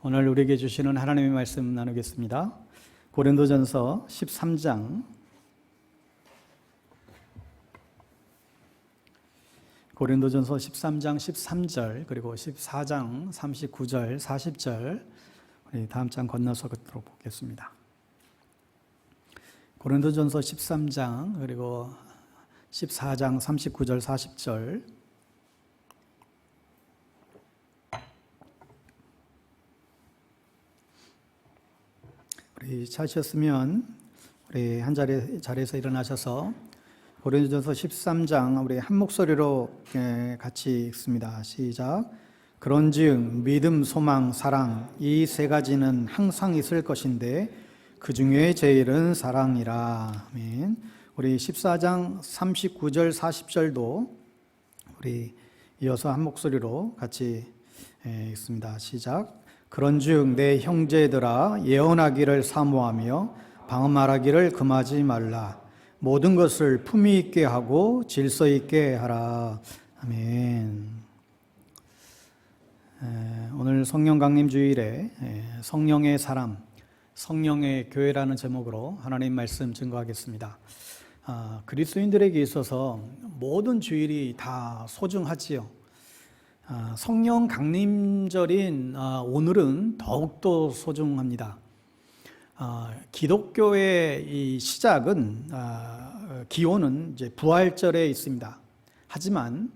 오늘 우리에게 주시는 하나님의 말씀 나누겠습니다. 고린도전서 13장 고린도전서 13장 13절 그리고 14장 39절 40절 우리 다음 장 건너서 그대로 보겠습니다. 고린도전서 13장 그리고 14장 39절 40절 우리 찾으셨으면 우리 한 자리에서 일어나셔서 고린도전서 13장 우리 한 목소리로 같이 읽습니다. 시작. 그런즉 믿음, 소망, 사랑 이 세 가지는 항상 있을 것인데 그 중에 제일은 사랑이라. 아멘. 우리 14장 39절 40절도 우리 이어서 한 목소리로 같이 읽습니다. 시작. 그런즉 내 형제들아 예언하기를 사모하며 방언말하기를 금하지 말라. 모든 것을 품위 있게 하고 질서 있게 하라. 아멘. 오늘 성령 강림 주일에 성령의 사람, 성령의 교회라는 제목으로 하나님 말씀 증거하겠습니다. 그리스도인들에게 있어서 모든 주일이 다 소중하지요. 성령 강림절인 오늘은 더욱더 소중합니다. 기독교의 이 시작은 기원은 이제 부활절에 있습니다. 하지만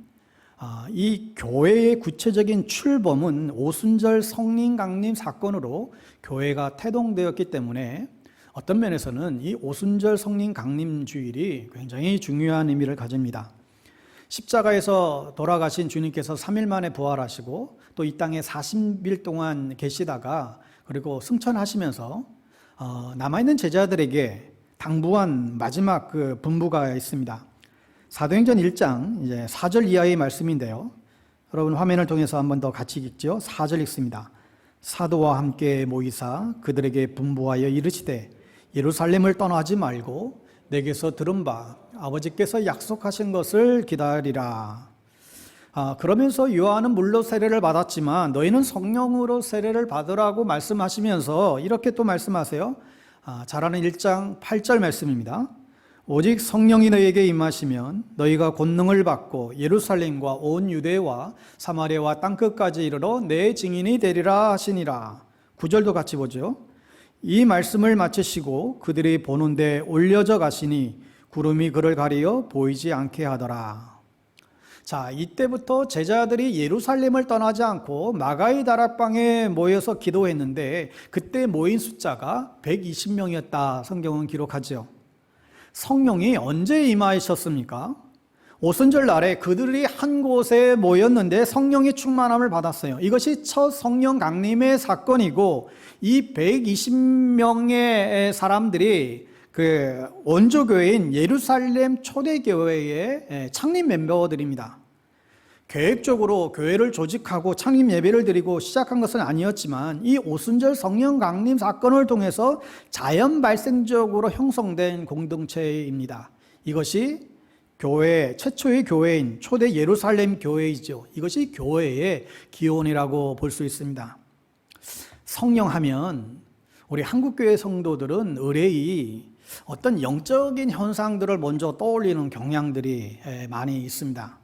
이 교회의 구체적인 출범은 오순절 성령 강림 사건으로 교회가 태동되었기 때문에 어떤 면에서는 이 오순절 성령 강림 주일이 굉장히 중요한 의미를 가집니다. 십자가에서 돌아가신 주님께서 3일 만에 부활하시고 또 이 땅에 40일 동안 계시다가 그리고 승천하시면서 남아있는 제자들에게 당부한 마지막 그 분부가 있습니다. 사도행전 1장 이제 4절 이하의 말씀인데요. 여러분 화면을 통해서 한 번 더 같이 읽죠. 4절 읽습니다. 사도와 함께 모이사 그들에게 분부하여 이르시되 예루살렘을 떠나지 말고 내게서 들은 바 아버지께서 약속하신 것을 기다리라. 그러면서 요한은 물로 세례를 받았지만 너희는 성령으로 세례를 받으라고 말씀하시면서 이렇게 또 말씀하세요. 잘 아는 1장 8절 말씀입니다. 오직 성령이 너희에게 임하시면 너희가 권능을 받고 예루살렘과 온 유대와 사마리아와 땅끝까지 이르러 내 증인이 되리라 하시니라. 9절도 같이 보죠. 이 말씀을 마치시고 그들이 보는 데 올려져 가시니 구름이 그를 가리어 보이지 않게 하더라. 자, 이때부터 제자들이 예루살렘을 떠나지 않고 마가의 다락방에 모여서 기도했는데 그때 모인 숫자가 120명이었다 성경은 기록하죠. 성령이 언제 임하셨습니까? 오순절 날에 그들이 한 곳에 모였는데 성령의 충만함을 받았어요. 이것이 첫 성령 강림의 사건이고 이 120명의 사람들이 그 원조교회인 예루살렘 초대교회의 창립 멤버들입니다. 계획적으로 교회를 조직하고 창립 예배를 드리고 시작한 것은 아니었지만 이 오순절 성령 강림 사건을 통해서 자연 발생적으로 형성된 공동체입니다. 이것이 교회, 최초의 교회인 초대 예루살렘 교회이죠. 이것이 교회의 기원이라고 볼 수 있습니다. 성령하면 우리 한국교회 성도들은 의뢰이 어떤 영적인 현상들을 먼저 떠올리는 경향들이 많이 있습니다.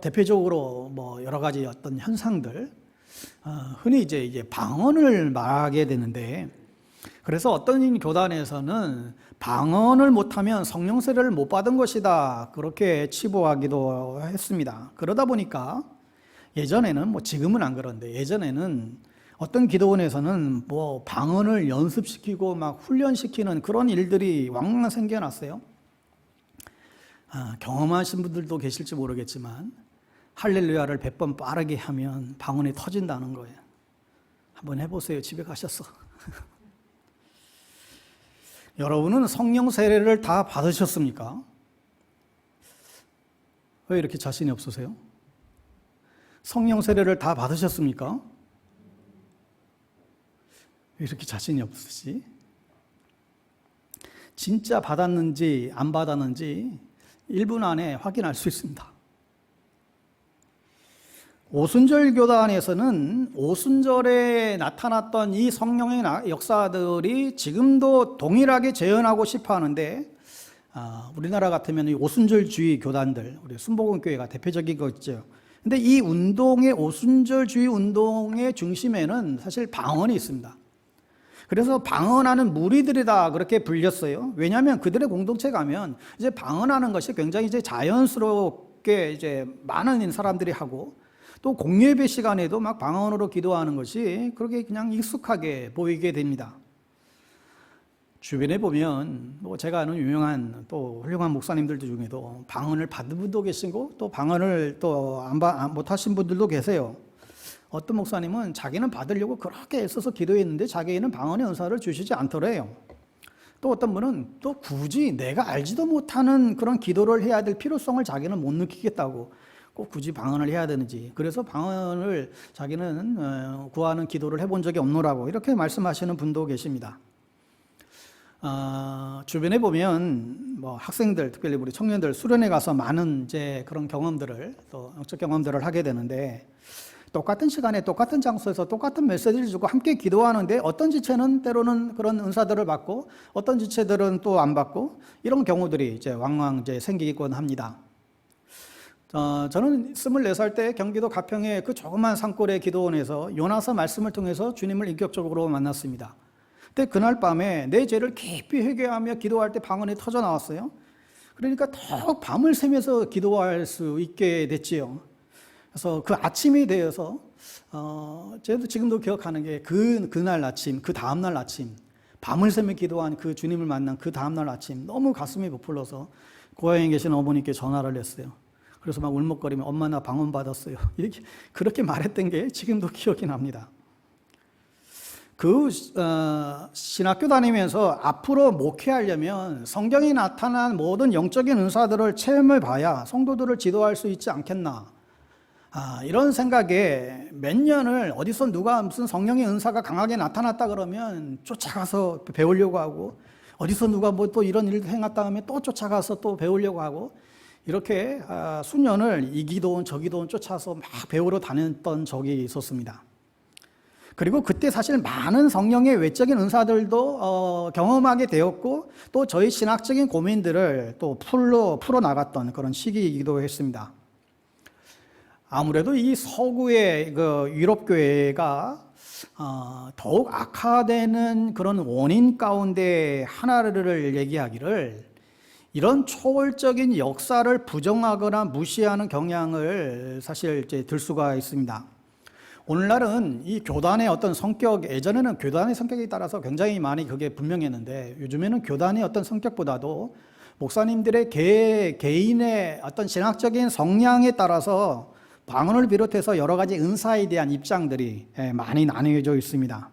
대표적으로 여러 가지 어떤 현상들, 흔히 이제 방언을 말하게 되는데, 그래서 어떤 교단에서는 방언을 못하면 성령 세례를 못 받은 것이다 그렇게 치부하기도 했습니다. 그러다 보니까 예전에는 지금은 안 그런데 예전에는 어떤 기도원에서는 방언을 연습시키고 막 훈련시키는 그런 일들이 왕왕 생겨났어요. 경험하신 분들도 계실지 모르겠지만 할렐루야를 100번 빠르게 하면 방언이 터진다는 거예요. 한번 해보세요. 집에 가셔서. 여러분은 성령 세례를 다 받으셨습니까? 왜 이렇게 자신이 없으세요? 성령 세례를 다 받으셨습니까? 왜 이렇게 자신이 없으시? 진짜 받았는지 안 받았는지 1분 안에 확인할 수 있습니다. 오순절 교단에서는 오순절에 나타났던 이 성령의 역사들이 지금도 동일하게 재현하고 싶어 하는데, 우리나라 같으면 이 오순절주의 교단들, 우리 순복음교회가 대표적인 거죠. 근데 이 운동의 오순절주의 운동의 중심에는 사실 방언이 있습니다. 그래서 방언하는 무리들이다 그렇게 불렸어요. 왜냐하면 그들의 공동체 가면 이제 방언하는 것이 굉장히 이제 자연스럽게 이제 많은 사람들이 하고, 또 공예배 시간에도 막 방언으로 기도하는 것이 그렇게 그냥 익숙하게 보이게 됩니다. 주변에 보면 뭐 제가 아는 유명한 또 훌륭한 목사님들 중에도 방언을 받은 분도 계시고 또 방언을 또 못 하신 분들도 계세요. 어떤 목사님은 자기는 받으려고 그렇게 애써서 기도했는데 자기에는 방언의 은사를 주시지 않더래요. 또 어떤 분은 또 굳이 내가 알지도 못하는 그런 기도를 해야 될 필요성을 자기는 못 느끼겠다고 꼭 굳이 방언을 해야 되는지, 그래서 방언을 자기는 구하는 기도를 해본 적이 없노라고 이렇게 말씀하시는 분도 계십니다. 주변에 보면 뭐 학생들, 특별히 우리 청년들 수련회 가서 많은 이제 그런 경험들을, 또 영적 경험들을 하게 되는데, 똑같은 시간에 똑같은 장소에서 똑같은 메시지를 주고 함께 기도하는데 어떤 지체는 때로는 그런 은사들을 받고 어떤 지체들은 또 안 받고, 이런 경우들이 이제 왕왕 이제 생기곤 합니다. 저는 24살 때 경기도 가평의 그 조그만 산골의 기도원에서 요나서 말씀을 통해서 주님을 인격적으로 만났습니다. 근데 그날 밤에 내 죄를 깊이 회개하며 기도할 때 방언이 터져 나왔어요. 그러니까 더욱 밤을 새면서 기도할 수 있게 됐지요. 그래서 그 아침이 되어서 저도 지금도 기억하는 게 그날 아침, 그 다음날 아침, 밤을 새며 기도한 그 주님을 만난 그 다음날 아침, 너무 가슴이 부풀러서 고향에 계신 어머니께 전화를 했어요. 그래서 막 울먹거리며 엄마 나 방언 받았어요. 이렇게 그렇게 말했던 게 지금도 기억이 납니다. 신학교 다니면서 앞으로 목회하려면 성경에 나타난 모든 영적인 은사들을 체험해 봐야 성도들을 지도할 수 있지 않겠나. 이런 생각에 몇 년을 어디서 누가 무슨 성령의 은사가 강하게 나타났다 그러면 쫓아가서 배우려고 하고, 어디서 누가 뭐 또 이런 일을 행했다 하면 또 쫓아가서 또 배우려고 하고, 이렇게 수년을 이 기도원 저 기도원 쫓아서 막 배우러 다녔던 적이 있었습니다. 그리고 그때 사실 많은 성령의 외적인 은사들도 경험하게 되었고, 또 저희 신학적인 고민들을 또 풀어나갔던 그런 시기이기도 했습니다. 아무래도 이 서구의 그 유럽교회가 더욱 악화되는 그런 원인 가운데 하나를 얘기하기를, 이런 초월적인 역사를 부정하거나 무시하는 경향을 사실 이제 들 수가 있습니다. 오늘날은 이 교단의 어떤 성격, 예전에는 교단의 성격에 따라서 굉장히 많이 그게 분명했는데, 요즘에는 교단의 어떤 성격보다도 목사님들의 개인의 어떤 신학적인 성향에 따라서 방언을 비롯해서 여러 가지 은사에 대한 입장들이 많이 나뉘어져 있습니다.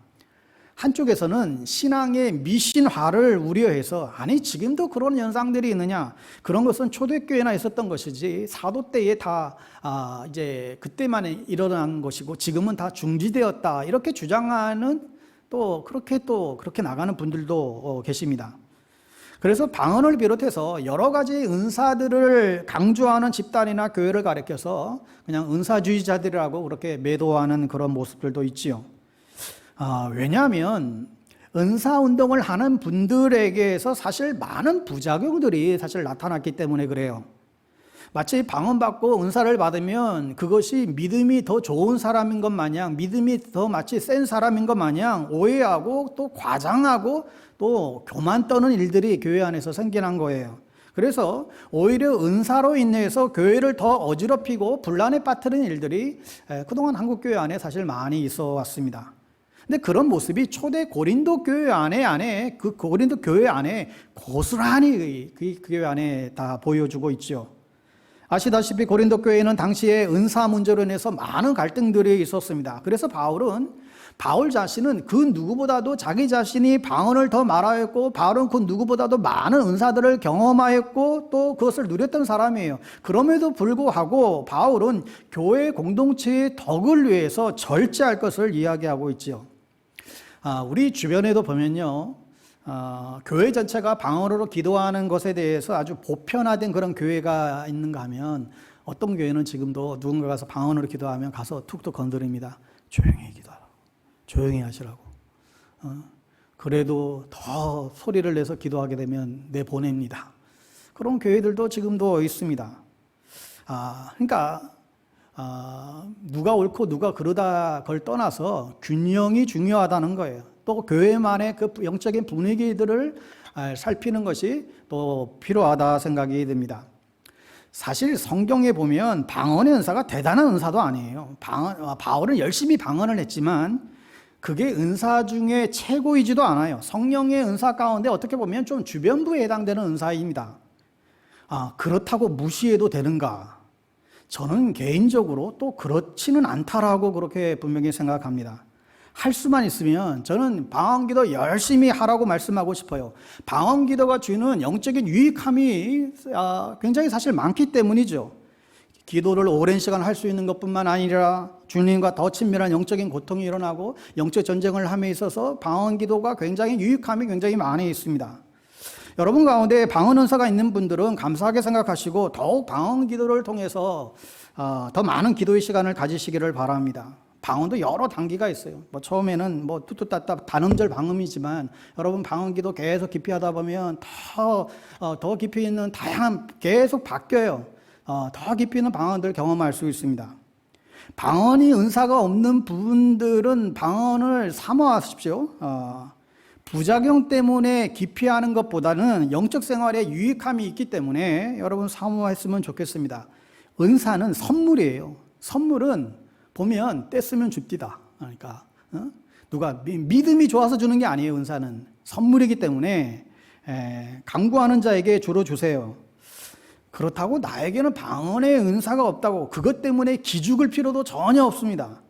한쪽에서는 신앙의 미신화를 우려해서, 아니 지금도 그런 현상들이 있느냐, 그런 것은 초대교회나 있었던 것이지 사도 때에 다 이제 그때만 일어난 것이고 지금은 다 중지되었다, 이렇게 주장하는, 또 그렇게 나가는 분들도 계십니다. 그래서 방언을 비롯해서 여러 가지 은사들을 강조하는 집단이나 교회를 가리켜서 그냥 은사주의자들이라고 그렇게 매도하는 그런 모습들도 있지요. 왜냐하면 은사운동을 하는 분들에게서 사실 많은 부작용들이 사실 나타났기 때문에 그래요. 마치 방언받고 은사를 받으면 그것이 믿음이 더 좋은 사람인 것 마냥, 믿음이 더 마치 센 사람인 것 마냥 오해하고 또 과장하고 또 교만 떠는 일들이 교회 안에서 생겨난 거예요. 그래서 오히려 은사로 인해서 교회를 더 어지럽히고 분란에 빠뜨리는 일들이 그동안 한국교회 안에 사실 많이 있어 왔습니다. 근데 그런 모습이 초대 고린도 교회 안에 그 고린도 교회 안에 고스란히 그 교회 안에 다 보여주고 있죠. 아시다시피 고린도 교회는 당시에 은사 문제로 인해서 많은 갈등들이 있었습니다. 그래서 바울 자신은 그 누구보다도 자기 자신이 방언을 더 말하였고, 바울은 그 누구보다도 많은 은사들을 경험하였고 또 그것을 누렸던 사람이에요. 그럼에도 불구하고 바울은 교회 공동체의 덕을 위해서 절제할 것을 이야기하고 있지요. 우리 주변에도 보면요, 교회 전체가 방언으로 기도하는 것에 대해서 아주 보편화된 그런 교회가 있는가 하면 어떤 교회는 지금도 누군가 가서 방언으로 기도하면 가서 툭툭 건드립니다. 조용히 기도하라고. 조용히 하시라고. 그래도 더 소리를 내서 기도하게 되면 내보냅니다. 그런 교회들도 지금도 있습니다. 그러니까 누가 옳고 누가 그르다 걸 떠나서 균형이 중요하다는 거예요. 또 교회만의 그 영적인 분위기들을 살피는 것이 또 필요하다 생각이 듭니다. 사실 성경에 보면 방언의 은사가 대단한 은사도 아니에요. 바울은 열심히 방언을 했지만 그게 은사 중에 최고이지도 않아요. 성령의 은사 가운데 어떻게 보면 좀 주변부에 해당되는 은사입니다. 그렇다고 무시해도 되는가? 저는 개인적으로 또 그렇지는 않다라고 그렇게 분명히 생각합니다. 할 수만 있으면 저는 방언기도 열심히 하라고 말씀하고 싶어요. 방언기도가 주는 영적인 유익함이 굉장히 사실 많기 때문이죠. 기도를 오랜 시간 할 수 있는 것뿐만 아니라 주님과 더 친밀한 영적인 고통이 일어나고 영적 전쟁을 함에 있어서 방언기도가 굉장히 유익함이 굉장히 많이 있습니다. 여러분 가운데 방언 은사가 있는 분들은 감사하게 생각하시고 더욱 방언 기도를 통해서 더 많은 기도의 시간을 가지시기를 바랍니다. 방언도 여러 단계가 있어요. 처음에는 뚜뚜따따 단음절 방음이지만 여러분 방언 기도 계속 깊이 하다 보면 더 깊이 있는 다양한 계속 바뀌어요. 더 깊이 있는 방언들 경험할 수 있습니다. 방언이 은사가 없는 분들은 방언을 사모하십시오. 부작용 때문에 기피하는 것보다는 영적 생활에 유익함이 있기 때문에 여러분 사모했으면 좋겠습니다. 은사는 선물이에요. 선물은 보면 떼쓰면 줍디다. 그러니까 누가 믿음이 좋아서 주는 게 아니에요. 은사는 선물이기 때문에 간구하는 자에게 주로 주세요. 그렇다고 나에게는 방언의 은사가 없다고 그것 때문에 기죽을 필요도 전혀 없습니다.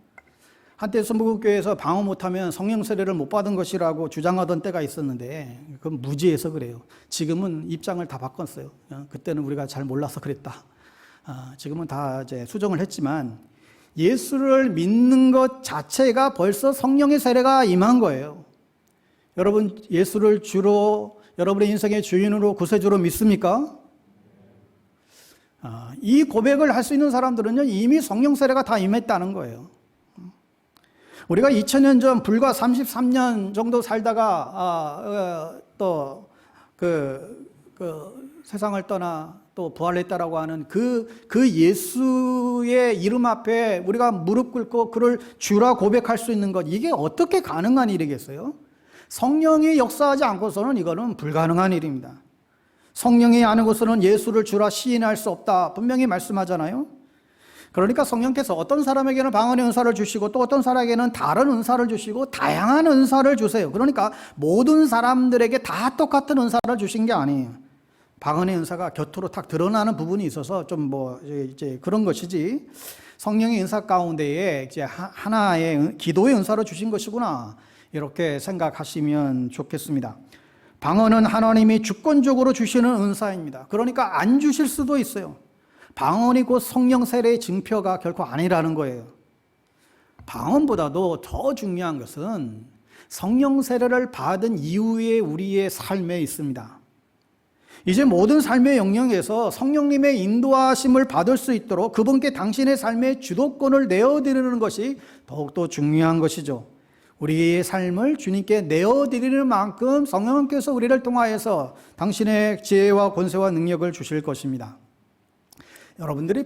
한때 선부교회에서 방언 못하면 성령 세례를 못 받은 것이라고 주장하던 때가 있었는데 그건 무지해서 그래요. 지금은 입장을 다 바꿨어요. 그때는 우리가 잘 몰라서 그랬다. 지금은 다 이제 수정을 했지만 예수를 믿는 것 자체가 벌써 성령의 세례가 임한 거예요. 여러분 예수를 주로 여러분의 인생의 주인으로 구세주로 믿습니까? 이 고백을 할 수 있는 사람들은요 이미 성령 세례가 다 임했다는 거예요. 우리가 2000년 전 불과 33년 정도 살다가 또 세상을 떠나 또 부활했다라고 하는 그 예수의 이름 앞에 우리가 무릎 꿇고 그를 주라 고백할 수 있는 것, 이게 어떻게 가능한 일이겠어요? 성령이 역사하지 않고서는 이거는 불가능한 일입니다. 성령이 아는 것으로는 예수를 주라 시인할 수 없다 분명히 말씀하잖아요. 그러니까 성령께서 어떤 사람에게는 방언의 은사를 주시고 또 어떤 사람에게는 다른 은사를 주시고 다양한 은사를 주세요. 그러니까 모든 사람들에게 다 똑같은 은사를 주신 게 아니에요. 방언의 은사가 곁으로 탁 드러나는 부분이 있어서 좀 이제 그런 것이지 성령의 은사 가운데에 이제 하나의 기도의 은사로 주신 것이구나 이렇게 생각하시면 좋겠습니다. 방언은 하나님이 주권적으로 주시는 은사입니다. 그러니까 안 주실 수도 있어요. 방언이 곧 성령 세례의 증표가 결코 아니라는 거예요. 방언보다도 더 중요한 것은 성령 세례를 받은 이후의 우리의 삶에 있습니다. 이제 모든 삶의 영역에서 성령님의 인도하심을 받을 수 있도록 그분께 당신의 삶의 주도권을 내어드리는 것이 더욱더 중요한 것이죠. 우리의 삶을 주님께 내어드리는 만큼 성령께서 우리를 통하여서 당신의 지혜와 권세와 능력을 주실 것입니다. 여러분들이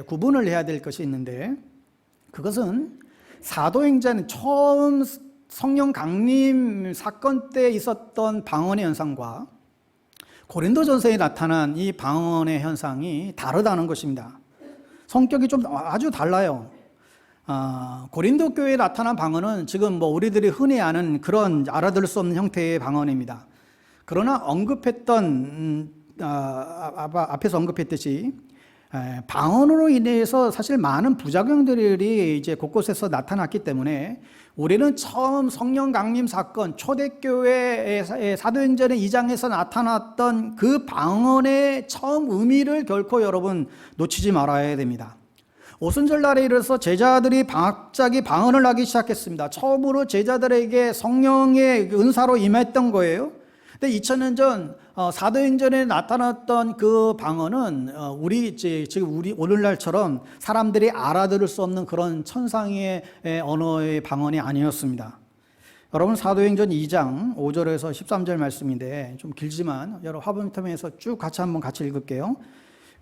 구분을 해야 될 것이 있는데 그것은 사도행전 처음 성령 강림 사건 때 있었던 방언의 현상과 고린도전서에 나타난 이 방언의 현상이 다르다는 것입니다. 성격이 좀 아주 달라요. 고린도 교회에 나타난 방언은 지금 우리들이 흔히 아는 그런 알아들을 수 없는 형태의 방언입니다. 그러나 앞에서 언급했듯이 방언으로 인해서 사실 많은 부작용들이 이제 곳곳에서 나타났기 때문에 우리는 처음 성령 강림 사건 초대교회의 사도행전의 2장에서 나타났던 그 방언의 처음 의미를 결코 여러분 놓치지 말아야 됩니다. 오순절 날에 이르러서 제자들이 갑자기 방언을 하기 시작했습니다. 처음으로 제자들에게 성령의 은사로 임했던 거예요. 근데 2000년 전 사도행전에 나타났던 그 방언은 지금 우리 오늘날처럼 사람들이 알아들을 수 없는 그런 천상의 언어의 방언이 아니었습니다. 여러분 사도행전 2장 5절에서 13절 말씀인데 좀 길지만 여러분 화면에서 쭉 같이 읽을게요.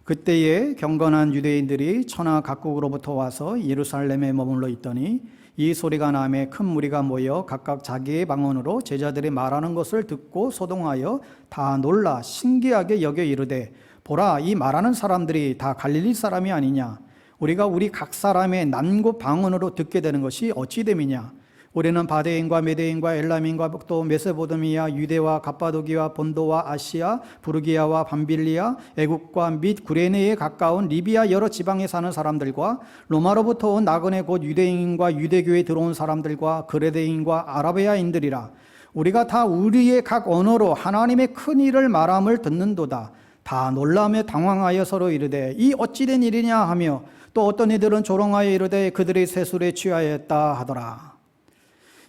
그때에 경건한 유대인들이 천하 각국으로부터 와서 예루살렘에 머물러 있더니 이 소리가 나매 큰 무리가 모여 각각 자기의 방언으로 제자들이 말하는 것을 듣고 소동하여 다 놀라 신기하게 여겨 이르되 보라 이 말하는 사람들이 다 갈릴리 사람이 아니냐 우리가 우리 각 사람의 난고 방언으로 듣게 되는 것이 어찌 됨이냐 우리는 바데인과 메데인과 엘람인과 또 메소포타미아 유대와 갑바도기와 본도와 아시아 부르기아와 밤빌리아 애국과 및 구레네에 가까운 리비아 여러 지방에 사는 사람들과 로마로부터 온 나그네 곧 유대인과 유대교에 들어온 사람들과 그레데인과 아라비아인들이라 우리가 다 우리의 각 언어로 하나님의 큰 일을 말함을 듣는도다 다 놀라며 당황하여 서로 이르되 이 어찌된 일이냐 하며 또 어떤 이들은 조롱하여 이르되 그들이 세술에 취하였다 하더라.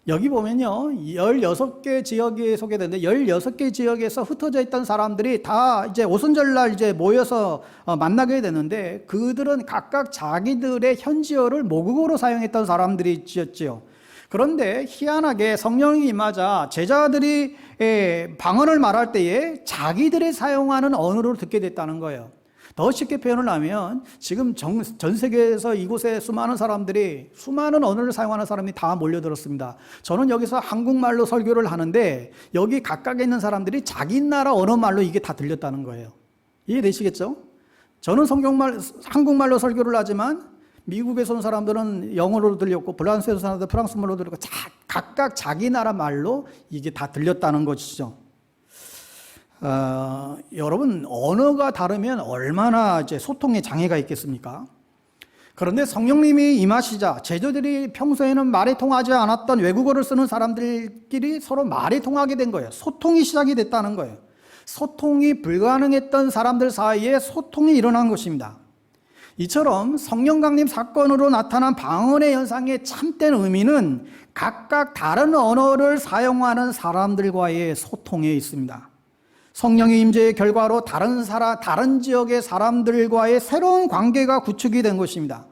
여기 보면요, 16개 지역이 소개되는데 16개 지역에서 흩어져 있던 사람들이 다 이제 오순절날 이제 모여서 만나게 되는데 그들은 각각 자기들의 현지어를 모국어로 사용했던 사람들이었지요. 그런데 희한하게 성령이 임하자 제자들이 방언을 말할 때에 자기들이 사용하는 언어로 듣게 됐다는 거예요. 더 쉽게 표현을 하면 지금 전 세계에서 이곳에 수많은 사람들이 수많은 언어를 사용하는 사람이 다 몰려들었습니다. 저는 여기서 한국말로 설교를 하는데 여기 각각에 있는 사람들이 자기 나라 언어말로 이게 다 들렸다는 거예요. 이해되시겠죠? 저는 한국말로 설교를 하지만 미국에서 온 사람들은 영어로 들렸고 프랑스에서 온 사람들은 프랑스말로 들렸고 각각 자기 나라 말로 이게 다 들렸다는 것이죠. 여러분 언어가 다르면 얼마나 이제 소통에 장애가 있겠습니까? 그런데 성령님이 임하시자 제자들이 평소에는 말이 통하지 않았던 외국어를 쓰는 사람들끼리 서로 말이 통하게 된 거예요. 소통이 시작이 됐다는 거예요. 소통이 불가능했던 사람들 사이에 소통이 일어난 것입니다. 이처럼 성령 강림 사건으로 나타난 방언의 현상의 참된 의미는 각각 다른 언어를 사용하는 사람들과의 소통에 있습니다. 성령의 임재의 결과로 다른 지역의 사람들과의 새로운 관계가 구축이 된 것입니다.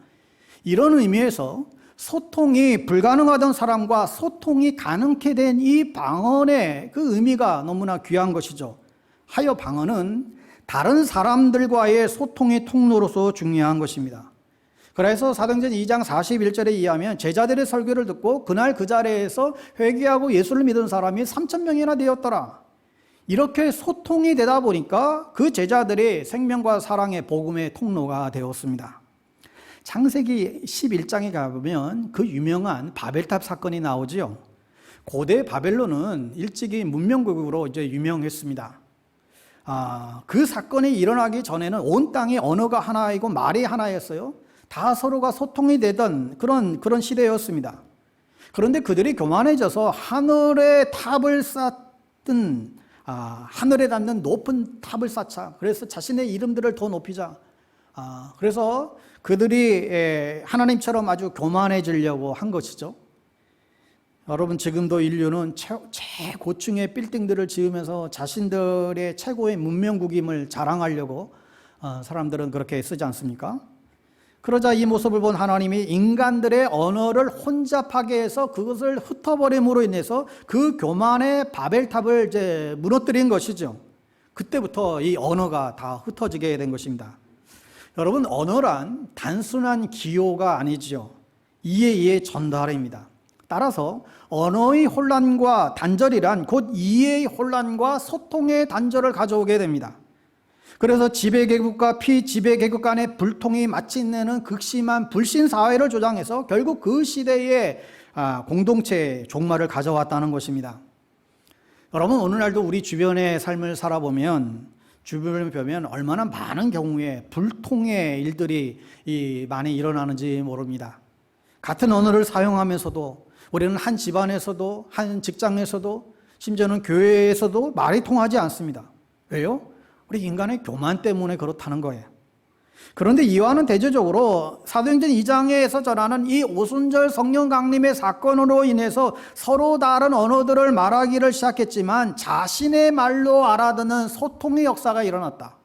이런 의미에서 소통이 불가능하던 사람과 소통이 가능케 된 이 방언의 그 의미가 너무나 귀한 것이죠. 하여 방언은 다른 사람들과의 소통의 통로로서 중요한 것입니다. 그래서 사도행전 2장 41절에 의하면 제자들의 설교를 듣고 그날 그 자리에서 회개하고 예수를 믿은 사람이 3,000명이나 되었더라. 이렇게 소통이 되다 보니까 그 제자들이 생명과 사랑의 복음의 통로가 되었습니다. 창세기 11장에 가보면 그 유명한 바벨탑 사건이 나오지요. 고대 바벨론은 일찍이 문명국으로 이제 유명했습니다. 그 사건이 일어나기 전에는 온 땅이 언어가 하나이고 말이 하나였어요. 다 서로가 소통이 되던 그런 시대였습니다. 그런데 그들이 교만해져서 하늘에 탑을 쌓던 하늘에 닿는 높은 탑을 쌓자. 그래서 자신의 이름들을 더 높이자. 그래서 그들이 하나님처럼 아주 교만해지려고 한 것이죠. 여러분 지금도 인류는 최고층의 빌딩들을 지으면서 자신들의 최고의 문명국임을 자랑하려고 사람들은 그렇게 쓰지 않습니까? 그러자 이 모습을 본 하나님이 인간들의 언어를 혼잡하게 해서 그것을 흩어버림으로 인해서 그 교만의 바벨탑을 이제 무너뜨린 것이죠. 그때부터 이 언어가 다 흩어지게 된 것입니다. 여러분 언어란 단순한 기호가 아니죠. 이해의 전달입니다. 따라서 언어의 혼란과 단절이란 곧 이해의 혼란과 소통의 단절을 가져오게 됩니다. 그래서 지배계급과 피지배계급 간의 불통이 마침내는 극심한 불신 사회를 조장해서 결국 그 시대의 공동체의 종말을 가져왔다는 것입니다. 여러분 오늘날도 우리 주변의 삶을 살아보면 주변을 보면 얼마나 많은 경우에 불통의 일들이 많이 일어나는지 모릅니다. 같은 언어를 사용하면서도 우리는 한 집안에서도 한 직장에서도 심지어는 교회에서도 말이 통하지 않습니다. 왜요? 우리 인간의 교만 때문에 그렇다는 거예요. 그런데 이와는 대조적으로 사도행전 2장에서 전하는 이 오순절 성령 강림의 사건으로 인해서 서로 다른 언어들을 말하기를 시작했지만 자신의 말로 알아듣는 소통의 역사가 일어났다.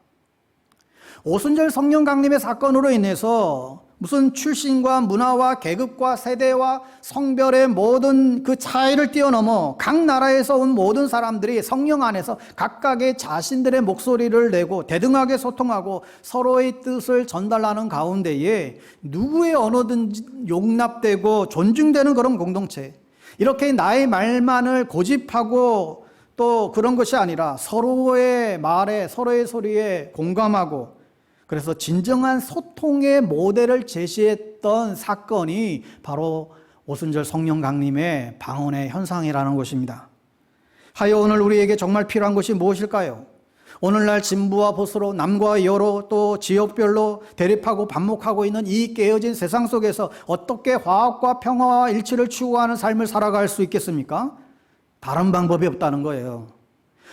오순절 성령 강림의 사건으로 인해서 무슨 출신과 문화와 계급과 세대와 성별의 모든 그 차이를 뛰어넘어 각 나라에서 온 모든 사람들이 성령 안에서 각각의 자신들의 목소리를 내고 대등하게 소통하고 서로의 뜻을 전달하는 가운데에 누구의 언어든지 용납되고 존중되는 그런 공동체, 이렇게 나의 말만을 고집하고 또 그런 것이 아니라 서로의 말에, 서로의 소리에 공감하고, 그래서 진정한 소통의 모델을 제시했던 사건이 바로 오순절 성령 강림의 방언의 현상이라는 것입니다. 하여 오늘 우리에게 정말 필요한 것이 무엇일까요? 오늘날 진부와 보수로 남과 여로 또 지역별로 대립하고 반목하고 있는 이 깨어진 세상 속에서 어떻게 화합과 평화와 일치를 추구하는 삶을 살아갈 수 있겠습니까? 다른 방법이 없다는 거예요.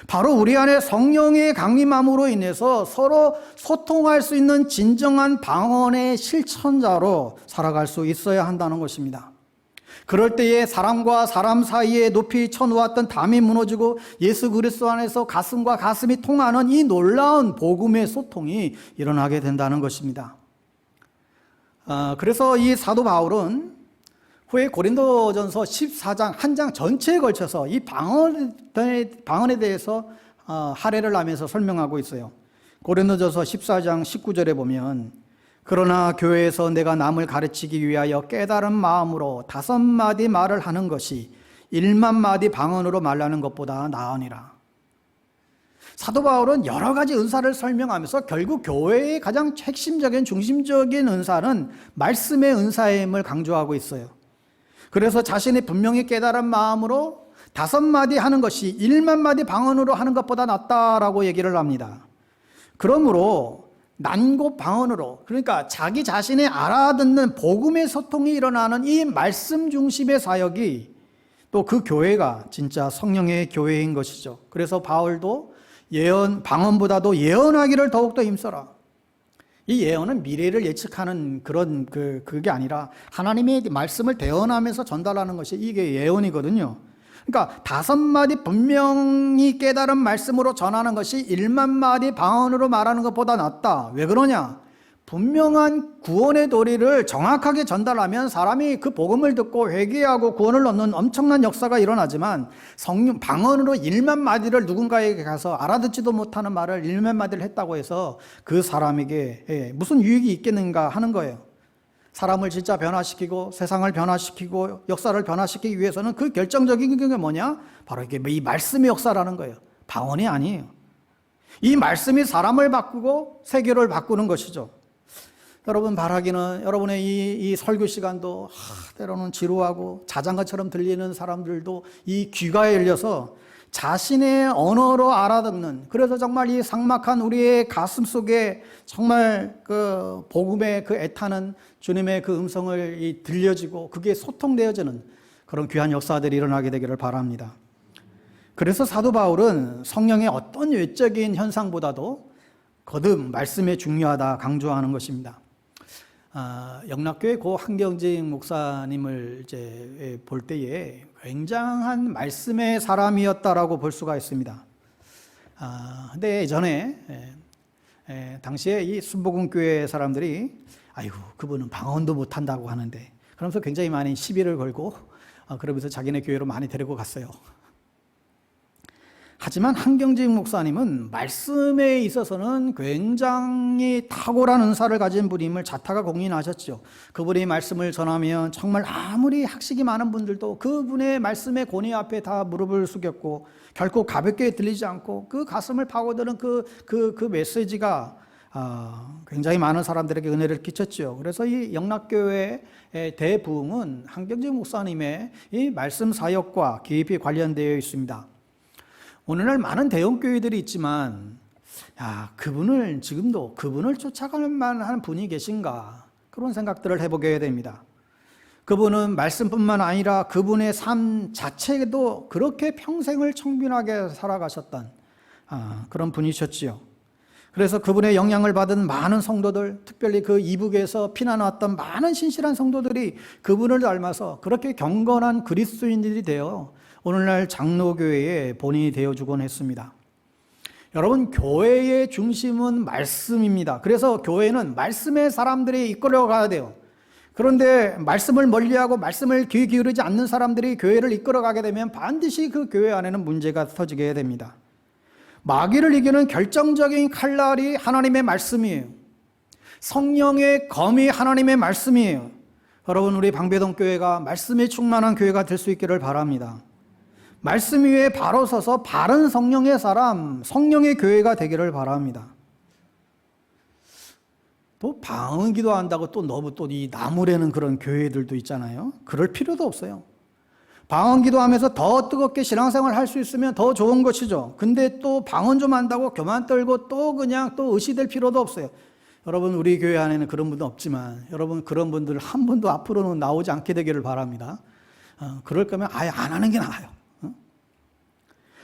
바로 우리 안에 성령의 강림함으로 인해서 서로 소통할 수 있는 진정한 방언의 실천자로 살아갈 수 있어야 한다는 것입니다. 그럴 때에 사람과 사람 사이에 높이 쳐놓았던 담이 무너지고 예수 그리스도 안에서 가슴과 가슴이 통하는 이 놀라운 복음의 소통이 일어나게 된다는 것입니다. 그래서 이 사도 바울은 후에 고린도전서 14장 한 장 전체에 걸쳐서 이 방언에 대해서 할애를 하면서 설명하고 있어요. 고린도전서 14장 19절에 보면 그러나 교회에서 내가 남을 가르치기 위하여 깨달은 마음으로 5마디 말을 하는 것이 1만 마디 방언으로 말하는 것보다 나으니라. 사도 바울은 여러 가지 은사를 설명하면서 결국 교회의 가장 핵심적인 중심적인 은사는 말씀의 은사임을 강조하고 있어요. 그래서 자신이 분명히 깨달은 마음으로 5마디 하는 것이 1만 마디 방언으로 하는 것보다 낫다라고 얘기를 합니다. 그러므로 난고 방언으로, 그러니까 자기 자신의 알아듣는 복음의 소통이 일어나는 이 말씀 중심의 사역이 또 그 교회가 진짜 성령의 교회인 것이죠. 그래서 바울도 방언보다도 예언하기를 더욱더 힘써라. 이 예언은 미래를 예측하는 그런 그게 아니라 하나님의 말씀을 대언하면서 전달하는 것이 이게 예언이거든요. 그러니까 5마디 분명히 깨달은 말씀으로 전하는 것이 1만 마디 방언으로 말하는 것보다 낫다. 왜 그러냐? 분명한 구원의 도리를 정확하게 전달하면 사람이 그 복음을 듣고 회개하고 구원을 얻는 엄청난 역사가 일어나지만 방언으로 1만 마디를 누군가에게 가서 알아듣지도 못하는 말을 1만 마디를 했다고 해서 그 사람에게 무슨 유익이 있겠는가 하는 거예요. 사람을 진짜 변화시키고 세상을 변화시키고 역사를 변화시키기 위해서는 그 결정적인 게 뭐냐? 바로 이게 이 말씀의 역사라는 거예요. 방언이 아니에요. 이 말씀이 사람을 바꾸고 세계를 바꾸는 것이죠. 여러분 바라기는 여러분의 이 설교 시간도 때로는 지루하고 자장가처럼 들리는 사람들도 이 귀가 열려서 자신의 언어로 알아듣는, 그래서 정말 이 삭막한 우리의 가슴 속에 정말 그 복음의 그 애타는 주님의 그 음성을 들려지고 그게 소통되어지는 그런 귀한 역사들이 일어나게 되기를 바랍니다. 그래서 사도 바울은 성령의 어떤 외적인 현상보다도 거듭 말씀이 중요하다 강조하는 것입니다. 영락교회 고 한경직 목사님을 이제 볼 때에 굉장한 말씀의 사람이었다라고 볼 수가 있습니다. 근데 예전에 당시에 이 순복음교회 사람들이 아이고 그분은 방언도 못한다고 하는데, 그러면서 굉장히 많이 시비를 걸고 그러면서 자기네 교회로 많이 데리고 갔어요. 하지만 한경직 목사님은 말씀에 있어서는 굉장히 탁월한 은사를 가진 분임을 자타가 공인하셨죠. 그분이 말씀을 전하면 정말 아무리 학식이 많은 분들도 그분의 말씀의 권위 앞에 다 무릎을 숙였고 결코 가볍게 들리지 않고 그 가슴을 파고드는 그 메시지가 굉장히 많은 사람들에게 은혜를 끼쳤죠. 그래서 이 영락교회의 대부흥은 한경직 목사님의 이 말씀 사역과 깊이 관련되어 있습니다. 오늘날 많은 대형교회들이 있지만 지금도 그분을 쫓아갈 만한 분이 계신가, 그런 생각들을 해보게 됩니다. 그분은 말씀뿐만 아니라 그분의 삶 자체도 그렇게 평생을 청빈하게 살아가셨던 그런 분이셨지요. 그래서 그분의 영향을 받은 많은 성도들, 특별히 그 이북에서 피난 왔던 많은 신실한 성도들이 그분을 닮아서 그렇게 경건한 그리스도인들이 되어 오늘날 장로교회의 본인이 되어주곤 했습니다. 여러분, 교회의 중심은 말씀입니다. 그래서 교회는 말씀의 사람들이 이끌어가야 돼요. 그런데 말씀을 멀리하고 말씀을 귀 기울이지 않는 사람들이 교회를 이끌어가게 되면 반드시 그 교회 안에는 문제가 터지게 됩니다. 마귀를 이기는 결정적인 칼날이 하나님의 말씀이에요. 성령의 검이 하나님의 말씀이에요. 여러분, 우리 방배동 교회가 말씀에 충만한 교회가 될 수 있기를 바랍니다. 말씀 위에 바로 서서 바른 성령의 사람, 성령의 교회가 되기를 바랍니다. 또 방언 기도한다고 또 너무 또 이 나무라는 그런 교회들도 있잖아요. 그럴 필요도 없어요. 방언 기도하면서 더 뜨겁게 신앙생활 할 수 있으면 더 좋은 것이죠. 근데 또 방언 좀 한다고 교만 떨고 또 그냥 또 의시될 필요도 없어요. 여러분, 우리 교회 안에는 그런 분도 없지만 여러분, 그런 분들 한 분도 앞으로는 나오지 않게 되기를 바랍니다. 그럴 거면 아예 안 하는 게 나아요.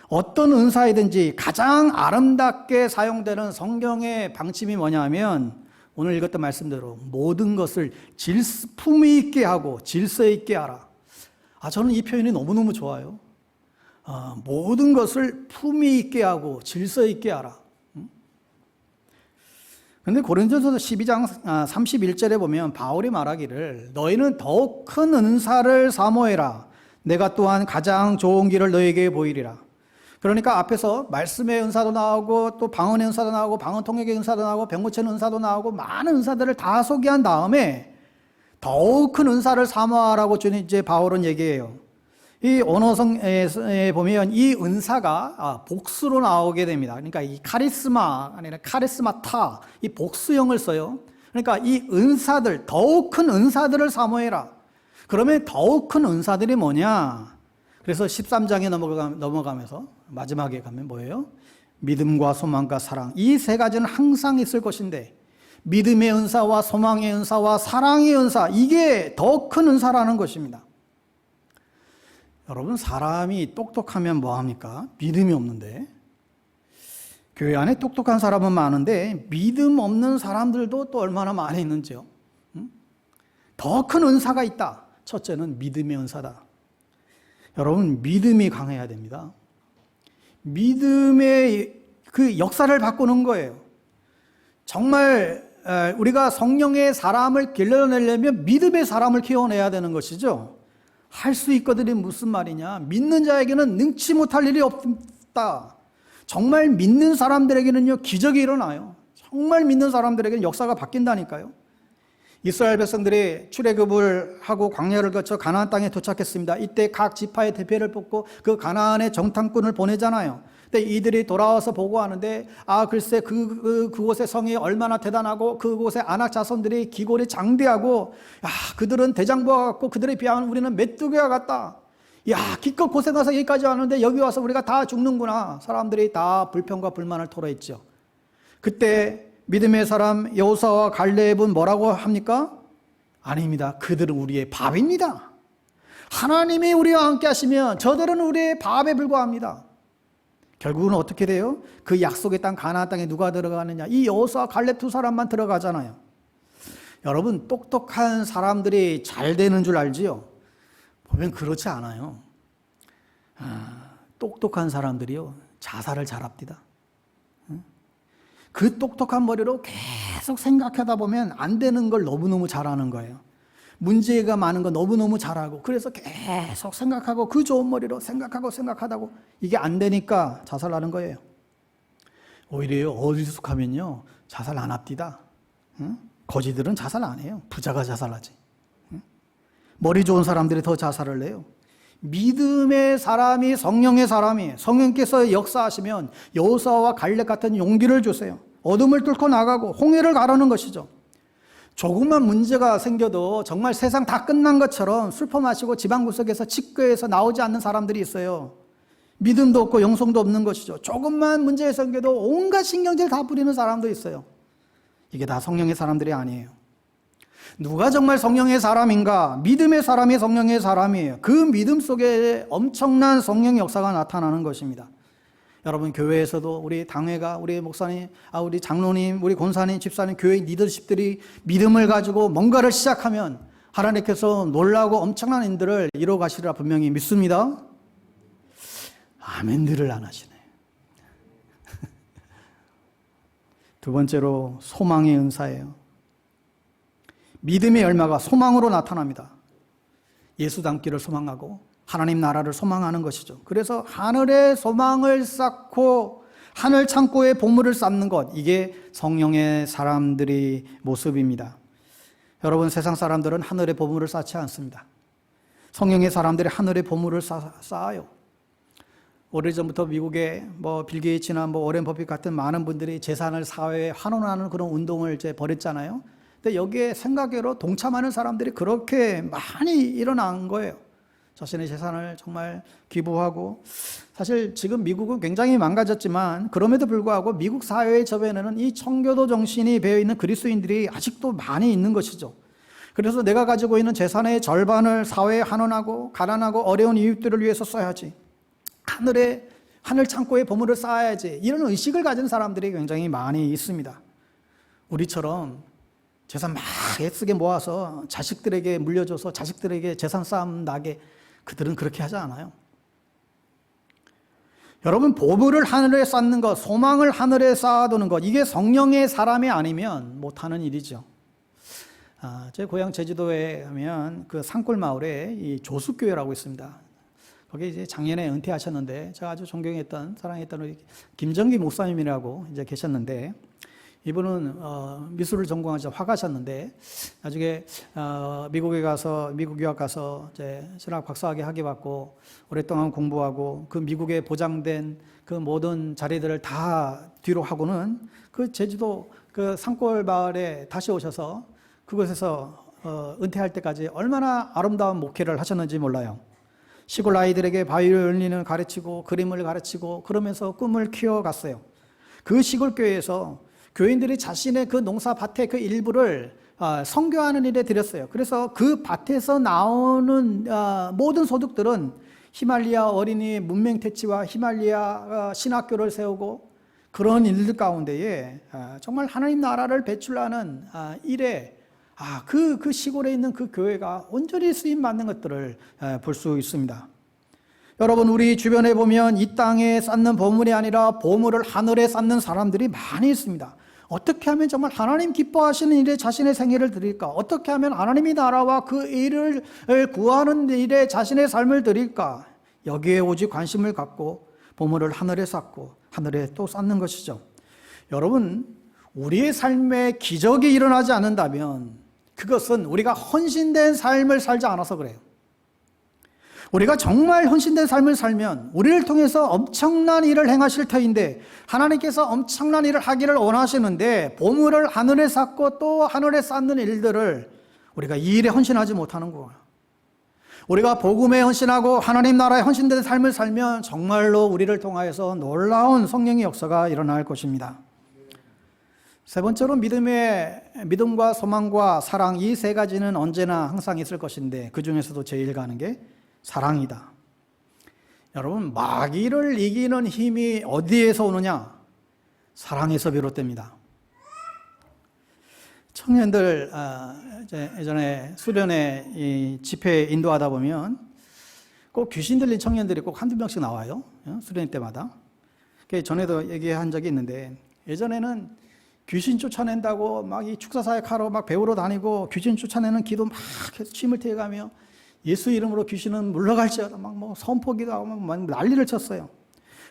어떤 은사이든지 가장 아름답게 사용되는 성경의 방침이 뭐냐면 오늘 읽었던 말씀대로 모든 것을 품위 있게 하고 질서 있게 하라. 저는 이 표현이 너무너무 좋아요. 모든 것을 품위 있게 하고 질서 있게 하라. 그런데 고린도전서 12장 31절에 보면 바울이 말하기를 너희는 더욱 큰 은사를 사모해라. 내가 또한 가장 좋은 길을 너희에게 보이리라. 그러니까 앞에서 말씀의 은사도 나오고 또 방언의 은사도 나오고 방언 통역의 은사도 나오고 병고치는 은사도 나오고 많은 은사들을 다 소개한 다음에 더욱 큰 은사를 사모하라고 주님 이제 바울은 얘기해요. 이 언어성에 보면 이 은사가 복수로 나오게 됩니다. 그러니까 이 카리스마 아니라 카리스마타 이 복수형을 써요. 그러니까 이 은사들 더욱 큰 은사들을 사모해라. 그러면 더욱 큰 은사들이 뭐냐? 그래서 13장에 넘어가면서 마지막에 가면 뭐예요? 믿음과 소망과 사랑. 이 세 가지는 항상 있을 것인데 믿음의 은사와 소망의 은사와 사랑의 은사, 이게 더 큰 은사라는 것입니다. 여러분, 사람이 똑똑하면 뭐합니까? 믿음이 없는데. 교회 안에 똑똑한 사람은 많은데 믿음 없는 사람들도 또 얼마나 많이 있는지요. 더 큰 은사가 있다. 첫째는 믿음의 은사다. 여러분, 믿음이 강해야 됩니다. 믿음의 그 역사를 바꾸는 거예요. 정말 우리가 성령의 사람을 길러내려면 믿음의 사람을 키워내야 되는 것이죠. 할 수 있거든이 무슨 말이냐? 믿는 자에게는 능치 못할 일이 없다. 정말 믿는 사람들에게는요, 기적이 일어나요. 정말 믿는 사람들에게는 역사가 바뀐다니까요. 이스라엘 백성들이 출애굽을 하고 광야를 거쳐 가나안 땅에 도착했습니다. 이때 각 지파의 대표를 뽑고 그 가나안의 정탐꾼을 보내잖아요. 근데 이들이 돌아와서 보고하는데 글쎄 그곳의 성이 얼마나 대단하고 그곳의 아낙 자손들이 기골이 장대하고 그들은 대장부와 같고 그들에 비하면 우리는 메뚜기와 같다. 기껏 고생해서 여기까지 왔는데 여기 와서 우리가 다 죽는구나. 사람들이 다 불평과 불만을 토로했죠. 그때 믿음의 사람 여호수아와 갈렙은 뭐라고 합니까? 아닙니다. 그들은 우리의 밥입니다. 하나님이 우리와 함께 하시면 저들은 우리의 밥에 불과합니다. 결국은 어떻게 돼요? 그 약속의 땅 가나안 땅에 누가 들어가느냐? 이 여호수아 갈렙 두 사람만 들어가잖아요. 여러분, 똑똑한 사람들이 잘 되는 줄 알지요? 보면 그렇지 않아요. 똑똑한 사람들이요, 자살을 잘합니다. 그 똑똑한 머리로 계속 생각하다 보면 안 되는 걸 너무너무 잘하는 거예요. 문제가 많은 거 너무너무 잘하고 그래서 계속 생각하고 그 좋은 머리로 생각하다고 이게 안 되니까 자살하는 거예요. 오히려 어리숙하면요, 자살 안 합디다. 거지들은 자살 안 해요. 부자가 자살하지. 머리 좋은 사람들이 더 자살을 해요. 믿음의 사람이 성령의 사람이에요. 성령께서 역사하시면 여호수아와 갈렙 같은 용기를 주세요. 어둠을 뚫고 나가고 홍해를 가르는 것이죠. 조금만 문제가 생겨도 정말 세상 다 끝난 것처럼 술퍼 마시고 지방구석에서 직교에서 나오지 않는 사람들이 있어요. 믿음도 없고 영성도 없는 것이죠. 조금만 문제가 생겨도 온갖 신경질 다 부리는 사람도 있어요. 이게 다 성령의 사람들이 아니에요. 누가 정말 성령의 사람인가? 믿음의 사람이 성령의 사람이에요. 그 믿음 속에 엄청난 성령의 역사가 나타나는 것입니다. 여러분, 교회에서도 우리 당회가, 우리 목사님, 우리 장로님, 우리 권사님, 집사님, 교회 리더십들이 믿음을 가지고 뭔가를 시작하면 하나님께서 놀라고 엄청난 일들을 이루어 가시리라 분명히 믿습니다. 아멘들을 안 하시네. 두 번째로 소망의 은사예요. 믿음의 열매가 소망으로 나타납니다. 예수 닮기를 소망하고 하나님 나라를 소망하는 것이죠. 그래서 하늘의 소망을 쌓고 하늘 창고에 보물을 쌓는 것, 이게 성령의 사람들의 모습입니다. 여러분, 세상 사람들은 하늘의 보물을 쌓지 않습니다. 성령의 사람들이 하늘의 보물을 쌓아요. 오래전부터 미국에 빌 게이츠나 오렌 버핏 같은 많은 분들이 재산을 사회에 환원하는 그런 운동을 이제 벌였잖아요. 근데 여기에 생각외로 동참하는 사람들이 그렇게 많이 일어난 거예요. 자신의 재산을 정말 기부하고, 사실 지금 미국은 굉장히 망가졌지만 그럼에도 불구하고 미국 사회의 저변에는 이 청교도 정신이 배어있는 그리스도인들이 아직도 많이 있는 것이죠. 그래서 내가 가지고 있는 재산의 절반을 사회에 환원하고 가난하고 어려운 이웃들을 위해서 써야지, 하늘 창고에 보물을 쌓아야지, 이런 의식을 가진 사람들이 굉장히 많이 있습니다. 우리처럼 재산 막 애쓰게 모아서 자식들에게 물려줘서 자식들에게 재산 싸움 나게, 그들은 그렇게 하지 않아요. 여러분, 보물을 하늘에 쌓는 것, 소망을 하늘에 쌓아두는 것, 이게 성령의 사람이 아니면 못하는 일이죠. 제 고향 제주도에 가면 그 산골 마을에 이 조숙교회라고 있습니다. 거기 이제 작년에 은퇴하셨는데 제가 아주 존경했던, 사랑했던 우리 김정기 목사님이라고 이제 계셨는데, 이분은 미술을 전공하셔 화가셨는데 나중에 미국 유학 가서 이제 신학 박사학위 학위 받고 오랫동안 공부하고 그 미국에 보장된 그 모든 자리들을 다 뒤로 하고는 그 제주도 그 산골 마을에 다시 오셔서 그곳에서 은퇴할 때까지 얼마나 아름다운 목회를 하셨는지 몰라요. 시골 아이들에게 바이올린을 가르치고 그림을 가르치고 그러면서 꿈을 키워갔어요. 그 시골 교회에서 교인들이 자신의 그 농사밭의 그 일부를 선교하는 일에 들였어요. 그래서 그 밭에서 나오는 모든 소득들은 히말리아 어린이 문맹퇴치와 히말리아 신학교를 세우고 그런 일들 가운데에 정말 하나님 나라를 배출하는 일에 그 시골에 있는 그 교회가 온전히 쓰임받는 것들을 볼 수 있습니다. 여러분, 우리 주변에 보면 이 땅에 쌓는 보물이 아니라 보물을 하늘에 쌓는 사람들이 많이 있습니다. 어떻게 하면 정말 하나님 기뻐하시는 일에 자신의 생애를 드릴까? 어떻게 하면 하나님의 나라와 그 일을 구하는 일에 자신의 삶을 드릴까? 여기에 오직 관심을 갖고 보물을 하늘에 쌓고 하늘에 또 쌓는 것이죠. 여러분, 우리의 삶에 기적이 일어나지 않는다면 그것은 우리가 헌신된 삶을 살지 않아서 그래요. 우리가 정말 헌신된 삶을 살면 우리를 통해서 엄청난 일을 행하실 터인데, 하나님께서 엄청난 일을 하기를 원하시는데 보물을 하늘에 쌓고 또 하늘에 쌓는 일들을 우리가 이 일에 헌신하지 못하는 거예요. 우리가 복음에 헌신하고 하나님 나라에 헌신된 삶을 살면 정말로 우리를 통하여서 놀라운 성령의 역사가 일어날 것입니다. 세 번째로 믿음과 소망과 사랑, 이 세 가지는 언제나 항상 있을 것인데 그 중에서도 제일 가는 게 사랑이다. 여러분, 마귀를 이기는 힘이 어디에서 오느냐? 사랑에서 비롯됩니다. 청년들 예전에 수련회 이 집회 인도하다 보면 꼭 귀신 들린 청년들이 꼭 한두 명씩 나와요. 수련회 때마다. 전에도 얘기한 적이 있는데, 예전에는 귀신 쫓아낸다고 막 이 축사사역하러 막 배우러 다니고 귀신 쫓아내는 기도 막 해서 침을 튀어가며 예수 이름으로 귀신은 물러갈지어다 막 선포기도 하고 막 난리를 쳤어요.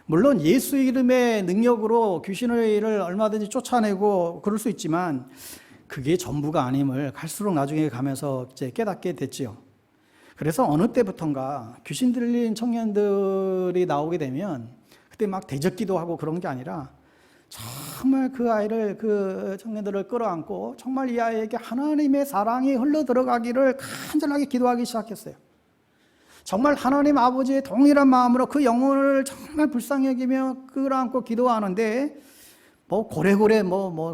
물론 예수 이름의 능력으로 귀신을 얼마든지 쫓아내고 그럴 수 있지만 그게 전부가 아님을 갈수록 나중에 가면서 이제 깨닫게 됐지요. 그래서 어느 때부턴가 귀신 들린 청년들이 나오게 되면 그때 막 대적기도 하고 그런 게 아니라 정말 그 아이를, 그 청년들을 끌어안고 정말 이 아이에게 하나님의 사랑이 흘러 들어가기를 간절하게 기도하기 시작했어요. 정말 하나님 아버지의 동일한 마음으로 그 영혼을 정말 불쌍히 여기며 끌어안고 기도하는데 고래고래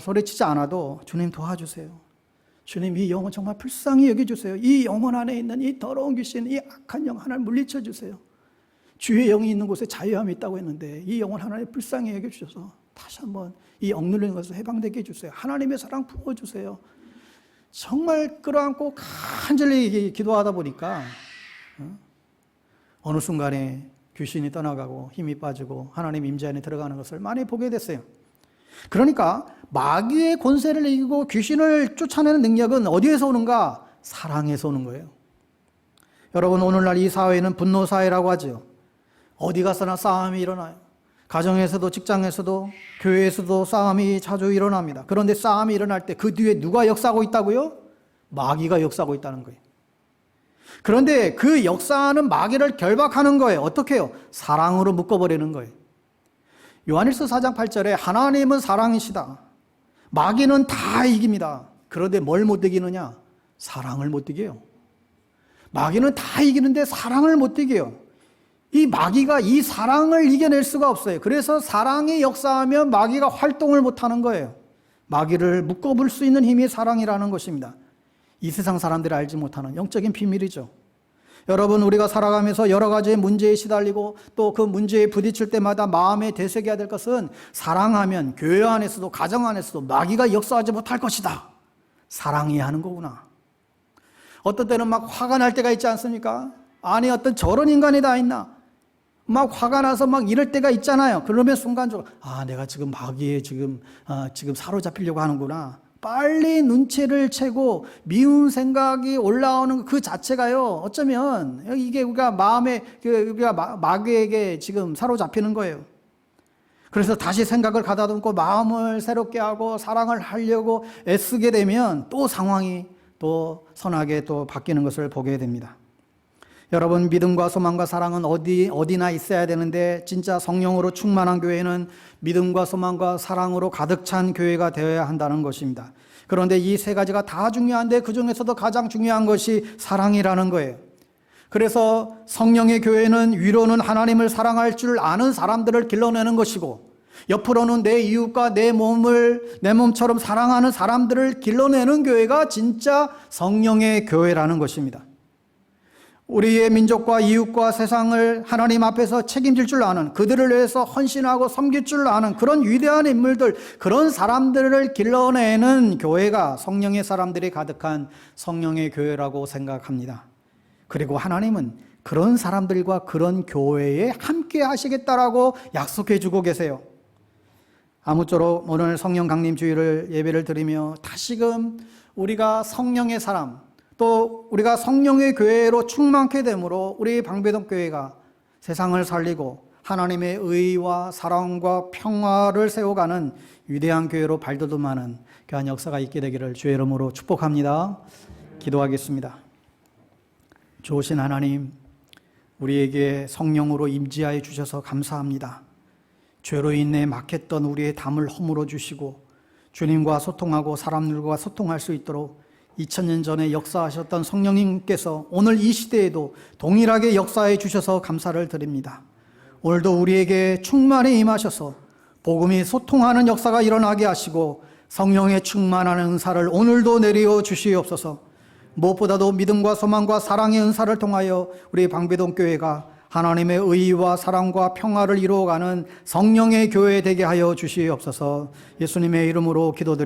소리치지 않아도 주님 도와주세요. 주님, 이 영혼 정말 불쌍히 여겨주세요. 이 영혼 안에 있는 이 더러운 귀신, 이 악한 영 하나를 물리쳐 주세요. 주의 영이 있는 곳에 자유함이 있다고 했는데 이 영을 하나님 불쌍히 여겨주셔서 다시 한번 이 억눌리는 것을 해방되게 해주세요. 하나님의 사랑 부어주세요. 정말 끌어안고 간절히 기도하다 보니까 어느 순간에 귀신이 떠나가고 힘이 빠지고 하나님 임재 안에 들어가는 것을 많이 보게 됐어요. 그러니까 마귀의 권세를 이기고 귀신을 쫓아내는 능력은 어디에서 오는가? 사랑에서 오는 거예요. 여러분, 오늘날 이 사회는 분노 사회라고 하죠. 어디 가서나 싸움이 일어나요. 가정에서도 직장에서도 교회에서도 싸움이 자주 일어납니다. 그런데 싸움이 일어날 때 그 뒤에 누가 역사하고 있다고요? 마귀가 역사하고 있다는 거예요. 그런데 그 역사하는 마귀를 결박하는 거예요. 어떻게 해요? 사랑으로 묶어버리는 거예요. 요한일서 4장 8절에 하나님은 사랑이시다. 마귀는 다 이깁니다. 그런데 뭘 못 이기느냐? 사랑을 못 이겨요. 마귀는 다 이기는데 사랑을 못 이겨요. 이 마귀가 이 사랑을 이겨낼 수가 없어요. 그래서 사랑이 역사하면 마귀가 활동을 못하는 거예요. 마귀를 묶어볼 수 있는 힘이 사랑이라는 것입니다. 이 세상 사람들이 알지 못하는 영적인 비밀이죠. 여러분, 우리가 살아가면서 여러 가지 문제에 시달리고 또 그 문제에 부딪힐 때마다 마음에 되새겨야 될 것은 사랑하면 교회 안에서도 가정 안에서도 마귀가 역사하지 못할 것이다. 사랑해야 하는 거구나. 어떤 때는 막 화가 날 때가 있지 않습니까? 아니, 어떤 저런 인간이 다 있나? 막 화가 나서 막 이럴 때가 있잖아요. 그러면 순간적으로 내가 지금 마귀에 지금 사로잡히려고 하는구나. 빨리 눈치를 채고 미운 생각이 올라오는 그 자체가요. 어쩌면 이게 우리가 우리가 마귀에게 지금 사로잡히는 거예요. 그래서 다시 생각을 가다듬고 마음을 새롭게 하고 사랑을 하려고 애쓰게 되면 또 상황이 또 선하게 또 바뀌는 것을 보게 됩니다. 여러분, 믿음과 소망과 사랑은 어디나 있어야 되는데 진짜 성령으로 충만한 교회는 믿음과 소망과 사랑으로 가득 찬 교회가 되어야 한다는 것입니다. 그런데 이 세 가지가 다 중요한데 그 중에서도 가장 중요한 것이 사랑이라는 거예요. 그래서 성령의 교회는 위로는 하나님을 사랑할 줄 아는 사람들을 길러내는 것이고, 옆으로는 내 이웃과 내 몸처럼 사랑하는 사람들을 길러내는 교회가 진짜 성령의 교회라는 것입니다. 우리의 민족과 이웃과 세상을 하나님 앞에서 책임질 줄 아는, 그들을 위해서 헌신하고 섬길 줄 아는 그런 위대한 인물들, 그런 사람들을 길러내는 교회가 성령의 사람들이 가득한 성령의 교회라고 생각합니다. 그리고 하나님은 그런 사람들과 그런 교회에 함께 하시겠다라고 약속해 주고 계세요. 아무쪼록 오늘 성령 강림 주일을 예배를 드리며 다시금 우리가 성령의 사람, 또 우리가 성령의 교회로 충만케 되므로 우리 방배동 교회가 세상을 살리고 하나님의 의와 사랑과 평화를 세워가는 위대한 교회로 발돋움하는 귀한 역사가 있게 되기를 주의 이름으로 축복합니다. 기도하겠습니다. 좋으신 하나님, 우리에게 성령으로 임재하여 주셔서 감사합니다. 죄로 인해 막혔던 우리의 담을 허물어 주시고 주님과 소통하고 사람들과 소통할 수 있도록 2000년 전에 역사하셨던 성령님께서 오늘 이 시대에도 동일하게 역사해 주셔서 감사를 드립니다. 오늘도 우리에게 충만히 임하셔서 복음이 소통하는 역사가 일어나게 하시고 성령의 충만한 은사를 오늘도 내려 주시옵소서. 무엇보다도 믿음과 소망과 사랑의 은사를 통하여 우리 방배동 교회가 하나님의 의와 사랑과 평화를 이루어가는 성령의 교회 되게 하여 주시옵소서. 예수님의 이름으로 기도드립니다.